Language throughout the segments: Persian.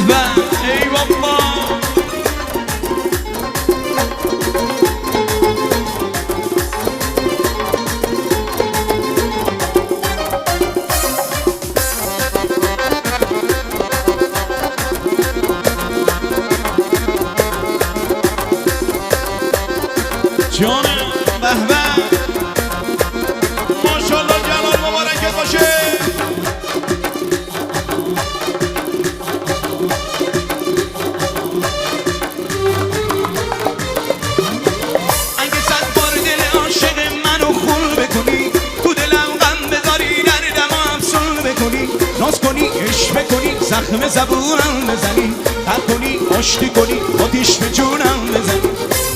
به ای بابا جانم به به ماشاءالله جلال مبارکت باشه اگه صد بار دل عاشق منو خون بکنی تو دلم غم بذاری دردم افسون بکنی ناز کنی عشق بکنی زخم زبونم بزنی حق کنی آشتی کنی آتیش به جونم بزنی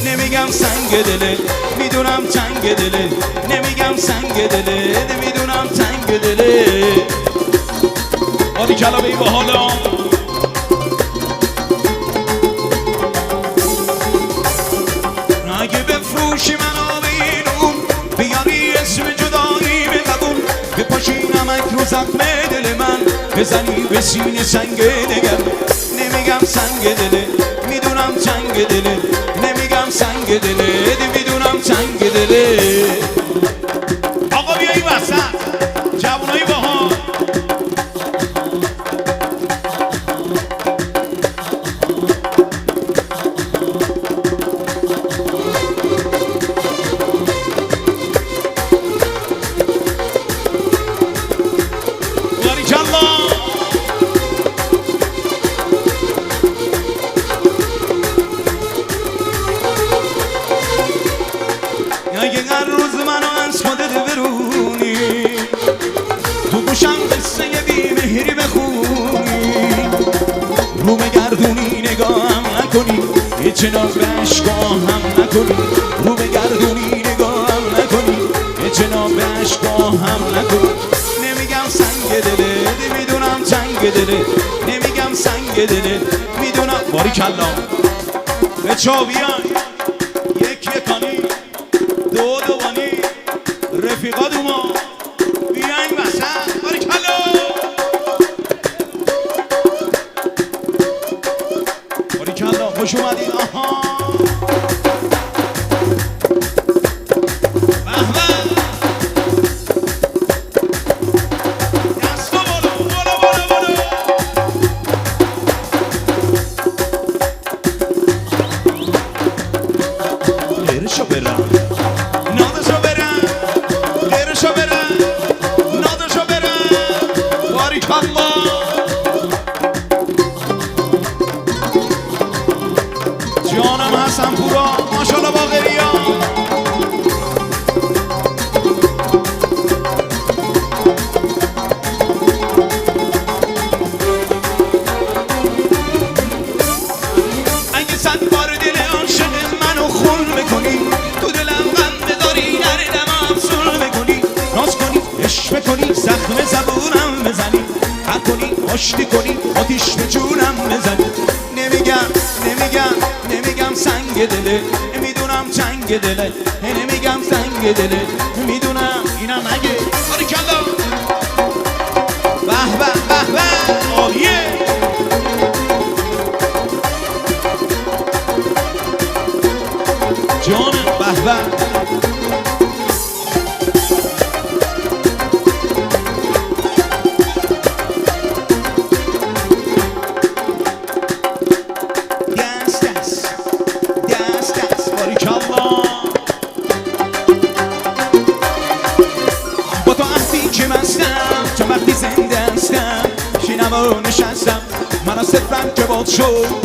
نمیگم سنگ دله میدونم تنگ دله نمیگم سنگ دله میدونم تنگ دله آدی کلا بی با حالا اگه بفروشی منو به این اون بیاری اسم جدایی به قبول بپاشی نمک رو زخم دل من بزنی به سینه سنگ دگر نمیگم سنگ دله میدونم تنگ دله نمیگم سنگ دله میدونم تنگ دله آقا بیا این وسط جوانایی باها اگه هر روز منو از خودت برونی تو گوشم قصه بی مهری بخونی رو بگردونی نگاهم نکنی هیچ ناز به عشقاهم نکنی رو بگردونی نگاهم نکنی هیچ ناز به عشقاهم نکنی نمیگم سنگ دله میدونم تنگ دله نمیگم سنگ دله میدونم باری کلا به چا بیان یک یکانی دو دوانی رفیقا دوما بیاین وسط باریکلا باریکلا خوش اومدین آها غیرشو برم نادشو برم غیرشو برم نادشو برم باریکالله جانم حسن پورا ماشاءالله باقریا اگه صد بار دل عاشق منو خون بکنی تو دلم غم بذاری دردم افسون بکنی ناز کنی عشق بکنی زخم زبونم بزنی حق کنی آشتی کنی آتیش به جونم بزنی نمیگم سنگ دله میدونم تنگ دله نمیگم سنگ دله میدونم اینم اگه باریکلا به به به به آیه جانم به به دست باریکالله با تو عهدی که مستم تو وقتی زنده هستم شینم و نشستم من از صفرم که باد شد